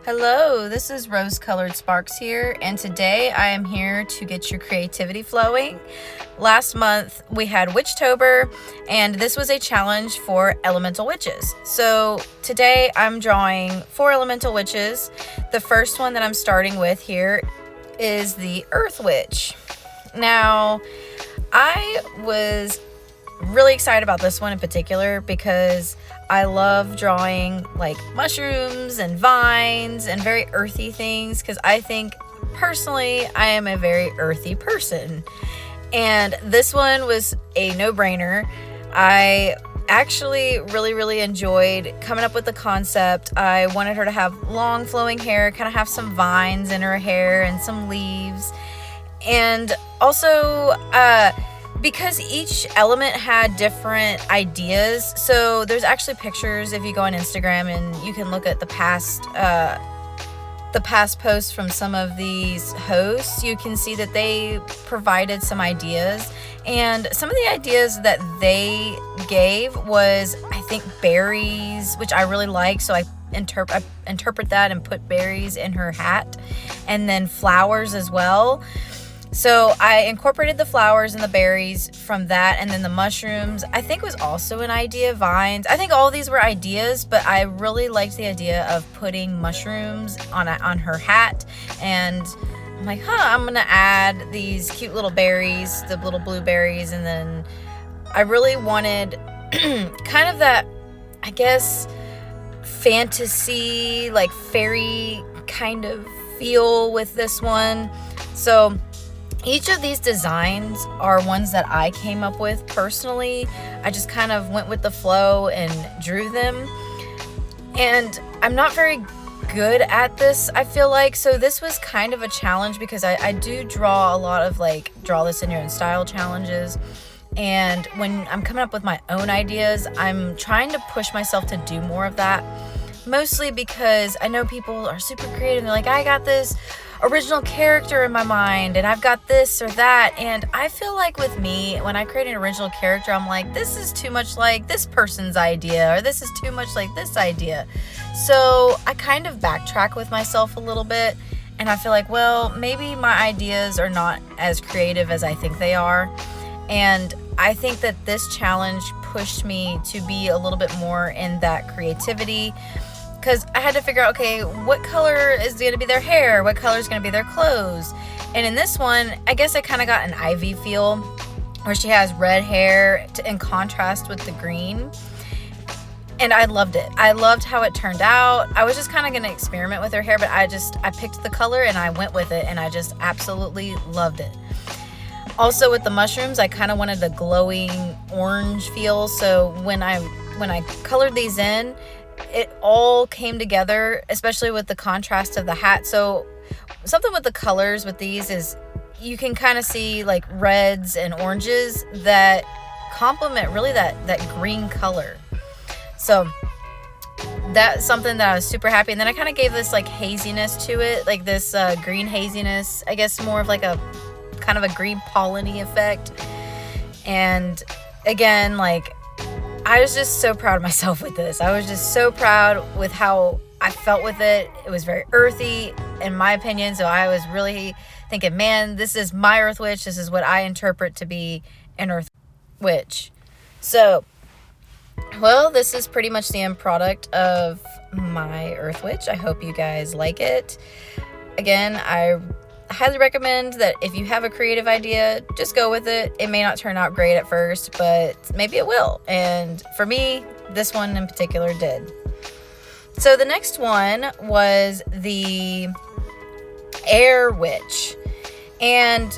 Hello, this is Rose Colored Sparks here, and today I am here to get your creativity flowing. Last month we had Witchtober, and this was a challenge for elemental witches. So today I'm drawing 4 elemental witches. The first one that I'm starting with here is the Earth Witch. Now, I was really excited about this one in particular because I love drawing like mushrooms and vines and very earthy things, because I think personally I am a very earthy person, and this one was a no-brainer. I actually really enjoyed coming up with the concept. I wanted her to have long flowing hair, kind of have some vines in her hair and some leaves, and also because each element had different ideas. So there's actually pictures if you go on Instagram and you can look at the past posts from some of these hosts. You can see that they provided some ideas, and some of the ideas that they gave was, I think, berries, which I really like. So I interpret that and put berries in her hat, and then flowers as well. So I incorporated the flowers and the berries from that, and then the mushrooms, I think, was also an idea. Vines, I think all of these were ideas, but I really liked the idea of putting mushrooms on her hat, and I'm like, I'm gonna add these cute little berries, the little blueberries, and then I really wanted kind of that, I guess, fantasy, like fairy kind of feel with this one. So each of these designs are ones that I came up with personally. I just kind of went with the flow and drew them. And I'm not very good at this, I feel like. So this was kind of a challenge because I do draw a lot of like draw this in your own style challenges. And when I'm coming up with my own ideas, I'm trying to push myself to do more of that. Mostly because I know people are super creative and they're like, I got this original character in my mind and I've got this or that, and I feel like with me, when I create an original character, I'm like, this is too much like this person's idea, or this is too much like this idea. So I kind of backtrack with myself a little bit, and I feel like, well, maybe my ideas are not as creative as I think they are. And I think that this challenge pushed me to be a little bit more in that creativity, because I had to figure out, okay, what color is going to be their hair? What color is going to be their clothes? And in this one, I guess I kind of got an Ivy feel, where she has red hair in contrast with the green. And I loved it. I loved how it turned out. I was just kind of going to experiment with her hair, but I picked the color and I went with it, and I just absolutely loved it. Also with the mushrooms, I kind of wanted a glowing orange feel. So when I colored these in, it all came together, especially with the contrast of the hat. So something with the colors with these is you can kind of see like reds and oranges that complement really that green color. So that's something that I was super happy. And then I kind of gave this like haziness to it, like this green haziness, I guess more of like a kind of a green pollen-y effect. And again, like, I was just so proud of myself with this. I was just so proud with how I felt with it. It was very earthy, in my opinion. So I was really thinking, man, this is my Earth Witch. This is what I interpret to be an Earth Witch. So, well, this is pretty much the end product of my Earth Witch. I hope you guys like it. Again, I highly recommend that if you have a creative idea, just go with it. It may not turn out great at first, but maybe it will. And for me, this one in particular did. So the next one was the Air Witch. And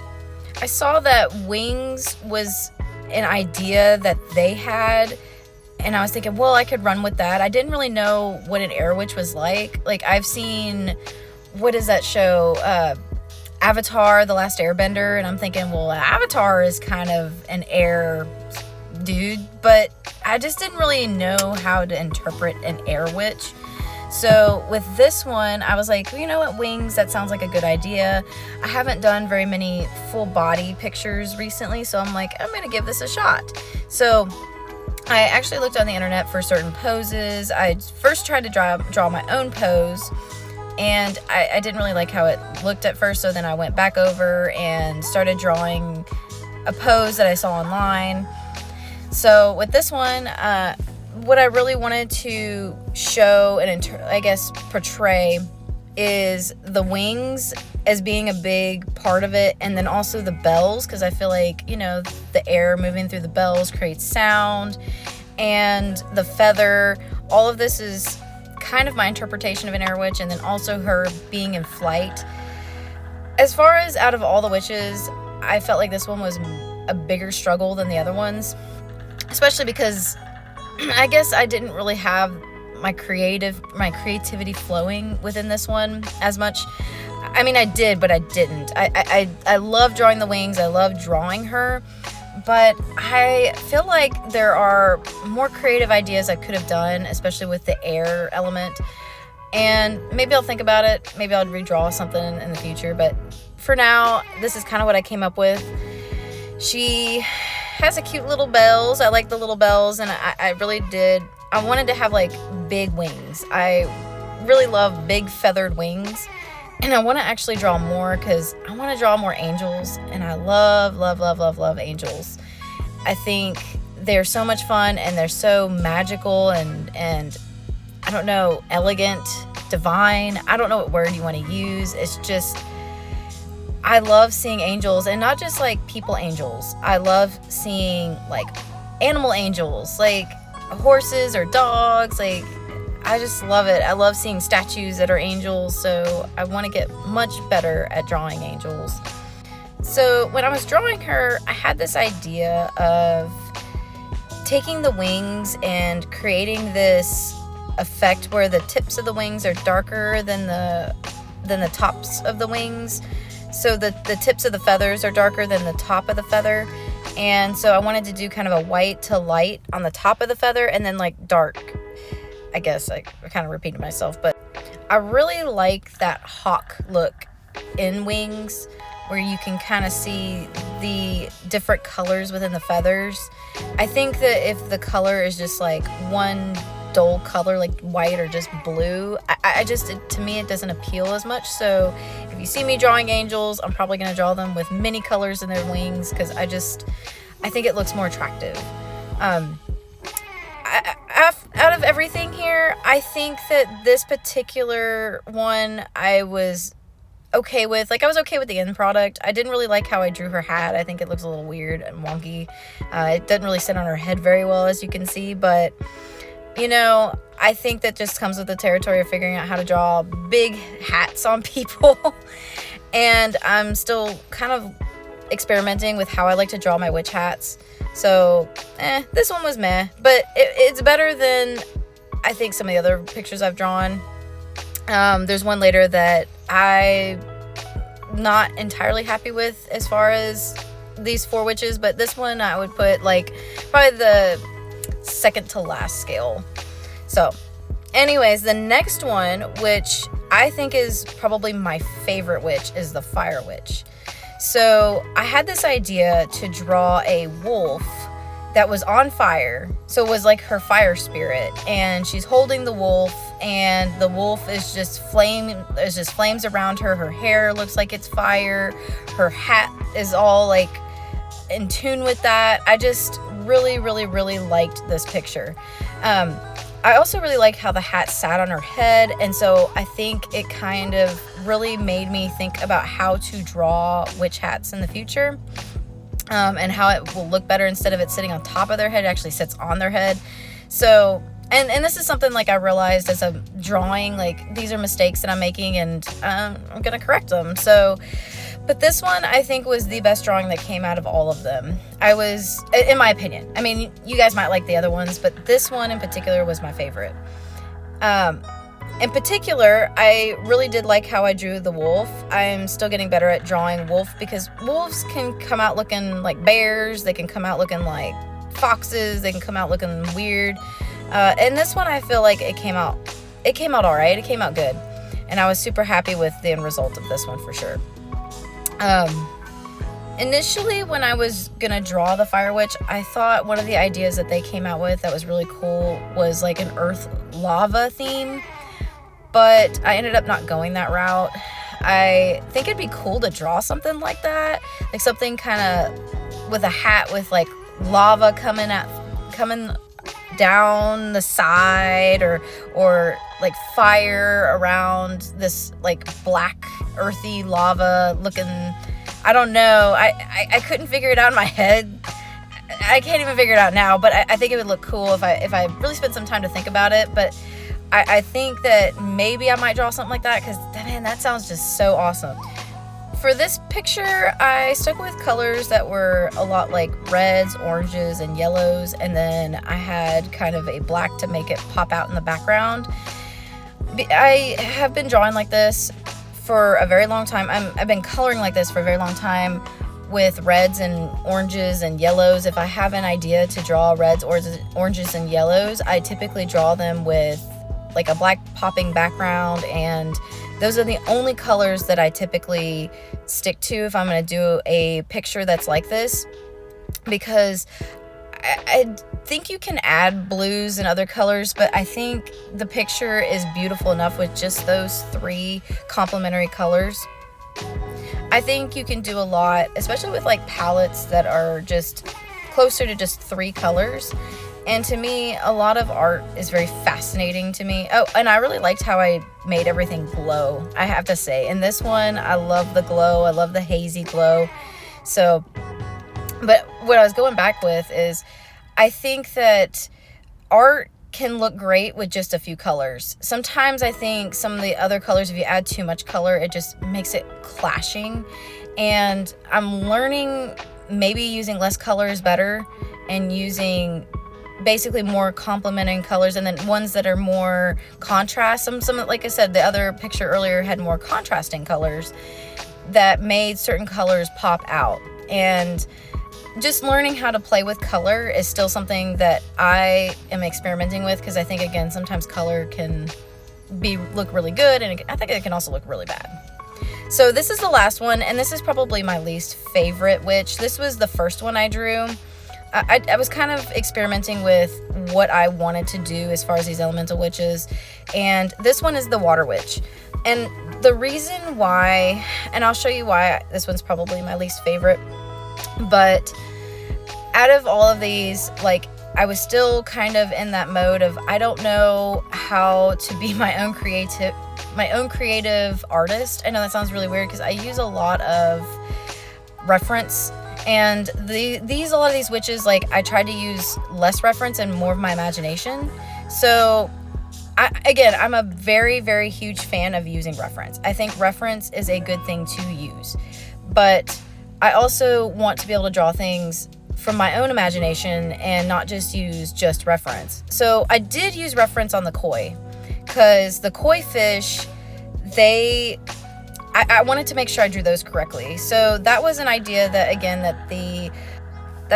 I saw that wings was an idea that they had, and I was thinking, well, I could run with that. I didn't really know what an air witch was like. Like, I've seen, what is that show? Avatar, The Last Airbender, and I'm thinking, well, Avatar is kind of an air dude, but I just didn't really know how to interpret an air witch. So with this one, I was like, well, you know what, wings, that sounds like a good idea. I haven't done very many full body pictures recently, so I'm like, I'm gonna give this a shot. So I actually looked on the internet for certain poses. I first tried to draw my own pose, and I didn't really like how it looked at first, so then I went back over and started drawing a pose that I saw online. So with this one, what I really wanted to show and I guess portray is the wings as being a big part of it, and then also the bells, because I feel like, you know, the air moving through the bells creates sound, and the feather. All of this is kind of my interpretation of an air witch, and then also her being in flight. As far as out of all the witches, I felt like this one was a bigger struggle than the other ones, especially because I guess I didn't really have my creativity flowing within this one as much. I mean, I did, but I didn't. I love drawing the wings. I love drawing her, but I feel like there are more creative ideas I could have done, especially with the air element. And maybe I'll think about it. Maybe I'll redraw something in the future. But for now, this is kind of what I came up with. She has a cute little bells. I like the little bells, and I really did. I wanted to have like big wings. I really love big feathered wings, and I want to actually draw more because I want to draw more angels, and I love, love, love, love, love angels. I think they're so much fun, and they're so magical and I don't know, elegant, divine. I don't know what word you want to use. It's just, I love seeing angels, and not just like people angels. I love seeing like animal angels, like horses or dogs. Like, I just love it. I love seeing statues that are angels, so I want to get much better at drawing angels. So when I was drawing her, I had this idea of taking the wings and creating this effect where the tips of the wings are darker than the tops of the wings. So the tips of the feathers are darker than the top of the feather. And so I wanted to do kind of a white to light on the top of the feather, and then like dark. I guess I kind of repeated myself, but I really like that hawk look in wings, where you can kind of see the different colors within the feathers. I think that if the color is just like one dull color, like white or just blue, to me it doesn't appeal as much. So if you see me drawing angels, I'm probably going to draw them with many colors in their wings, because I think it looks more attractive. Out of everything here, I think that this particular one I was okay with. Like, I was okay with the end product. I didn't really like how I drew her hat. I think it looks a little weird and wonky. It doesn't really sit on her head very well, as you can see, but you know, I think that just comes with the territory of figuring out how to draw big hats on people. And I'm still kind of experimenting with how I like to draw my witch hats. So, this one was meh, but it's better than I think some of the other pictures I've drawn. There's one later that I'm not entirely happy with as far as these 4 witches, but this one I would put like probably the second to last scale. So anyways, the next one, which I think is probably my favorite witch, is the fire witch. So I had this idea to draw a wolf that was on fire. So it was like her fire spirit, and she's holding the wolf, and the wolf is just there's just flames around her. Her hair looks like it's fire. Her hat is all like in tune with that. I just really, really, really liked this picture. I also really like how the hat sat on her head, and so I think it kind of really made me think about how to draw witch hats in the future, and how it will look better. Instead of it sitting on top of their head, it actually sits on their head. So, and this is something like I realized as I'm drawing, like these are mistakes that I'm making, and I'm gonna correct them. So, but this one I think was the best drawing that came out of all of them. In my opinion. I mean, you guys might like the other ones, but this one in particular was my favorite. In particular, I really did like how I drew the wolf. I'm still getting better at drawing wolf, because wolves can come out looking like bears. They can come out looking like foxes. They can come out looking weird. And this one, I feel like it came out all right. It came out good. And I was super happy with the end result of this one for sure. Initially, when I was gonna draw the fire witch, I thought one of the ideas that they came out with that was really cool was like an earth lava theme. but I ended up not going that route. I think it'd be cool to draw something like that, like something kind of with a hat with like lava coming down the side, or like fire around this like black earthy lava looking. I don't know. I couldn't figure it out in my head. I can't even figure it out now, but I think it would look cool if I really spent some time to think about it. But I think that maybe I might draw something like that, because man, that sounds just so awesome. For this picture, I stuck with colors that were a lot like reds, oranges, and yellows, and then I had kind of a black to make it pop out in the background. I have been drawing like this for a very long time. I've been coloring like this for a very long time, with reds and oranges and yellows. If I have an idea to draw reds, oranges, and yellows, I typically draw them with like a black popping background, and those are the only colors that I typically stick to if I'm going to do a picture that's like this, because I think you can add blues and other colors, but I think the picture is beautiful enough with just those 3 complementary colors. I think you can do a lot, especially with like palettes that are just closer to just 3 colors. And to me, a lot of art is very fascinating to me. Oh, and I really liked how I made everything glow, I have to say. In this one, I love the glow. I love the hazy glow. So, but what I was going back with is, I think that art can look great with just a few colors. Sometimes I think some of the other colors, if you add too much color, it just makes it clashing. And I'm learning maybe using less color is better, and using basically more complementing colors, and then ones that are more contrast. Some like I said, the other picture earlier had more contrasting colors that made certain colors pop out. And just learning how to play with color is still something that I am experimenting with, because I think, again, sometimes color can look really good, and I think it can also look really bad. So this is the last one, and this is probably my least favorite witch. This was the first one I drew. I was kind of experimenting with what I wanted to do as far as these elemental witches, and this one is the water witch. And the reason why, and I'll show you why this one's probably my least favorite, but out of all of these, like, I was still kind of in that mode of, I don't know how to be my own creative artist. I know that sounds really weird, because I use a lot of reference. And a lot of these witches, like, I tried to use less reference and more of my imagination. So, I'm a very, very huge fan of using reference. I think reference is a good thing to use. But I also want to be able to draw things from my own imagination and not just use just reference. So I did use reference on the koi, because the koi fish, I wanted to make sure I drew those correctly. So that was an idea that, again, that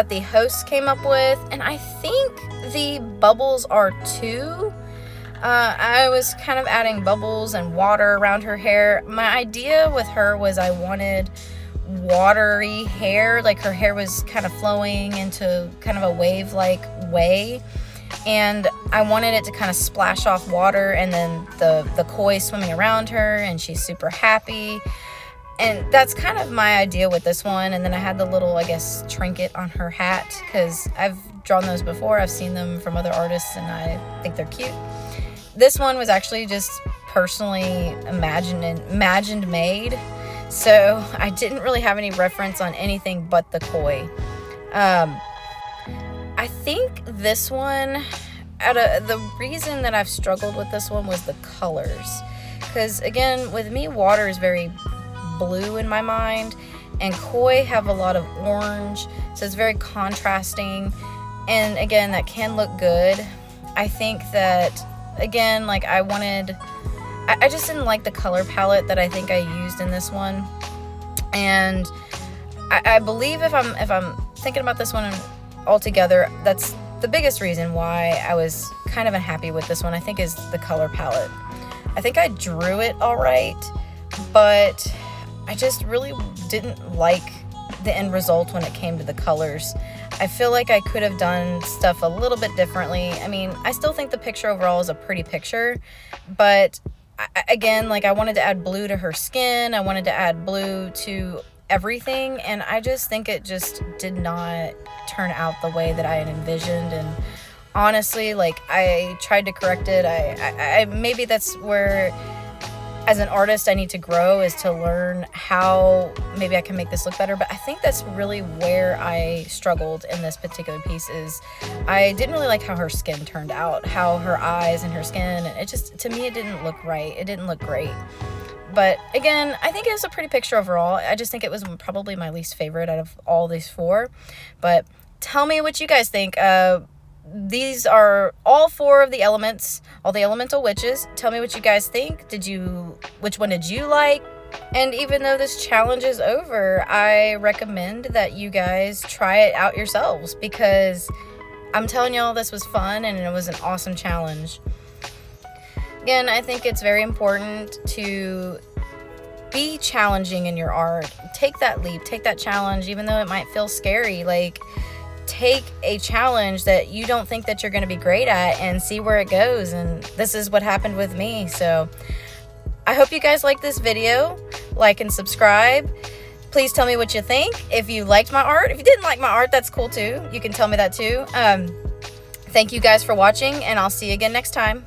the host came up with, and I think the bubbles are 2. I was kind of adding bubbles and water around her hair. My idea with her was I wanted watery hair, like her hair was kind of flowing into kind of a wave-like way, and I wanted it to kind of splash off water, and then the koi swimming around her, and she's super happy. And that's kind of my idea with this one. And then I had the little, I guess, trinket on her hat, because I've drawn those before. I've seen them from other artists, and I think they're cute. This one was actually just personally imagined made. So I didn't really have any reference on anything but the koi. I think this one, the reason that I've struggled with this one was the colors. Because, again, with me, water is very blue in my mind, and koi have a lot of orange, so it's very contrasting. And, again, that can look good. I think that, again, like, I just didn't like the color palette that I think I used in this one. And I believe if I'm thinking about this one altogether, that's the biggest reason why I was kind of unhappy with this one, I think, is the color palette. I think I drew it all right, but I just really didn't like the end result when it came to the colors. I feel like I could have done stuff a little bit differently. I mean, I still think the picture overall is a pretty picture, but again, like, I wanted to add blue to her skin. I wanted to add blue to everything, and I just think it just did not turn out the way that I had envisioned. And honestly, like, I tried to correct it. I maybe that's where, as an artist, I need to grow, is to learn how maybe I can make this look better. But I think that's really where I struggled in this particular piece, is I didn't really like how her skin turned out, how her eyes and her skin, and it just, to me, it didn't look right. It didn't look great. But again, I think it was a pretty picture overall. I just think it was probably my least favorite out of all these 4. But tell me what you guys think. These are all 4 of the elements, all the elemental witches. Tell me what you guys think. Which one did you like? And even though this challenge is over, I recommend that you guys try it out yourselves, because I'm telling y'all, this was fun and it was an awesome challenge. Again, I think it's very important to be challenging in your art. Take that leap, take that challenge, even though it might feel scary. Like, take a challenge that you don't think that you're going to be great at and see where it goes. And this is what happened with me. So I hope you guys liked this video. Like and subscribe. Please tell me what you think. If you liked my art, if you didn't like my art, that's cool too. You can tell me that too. Thank you guys for watching, and I'll see you again next time.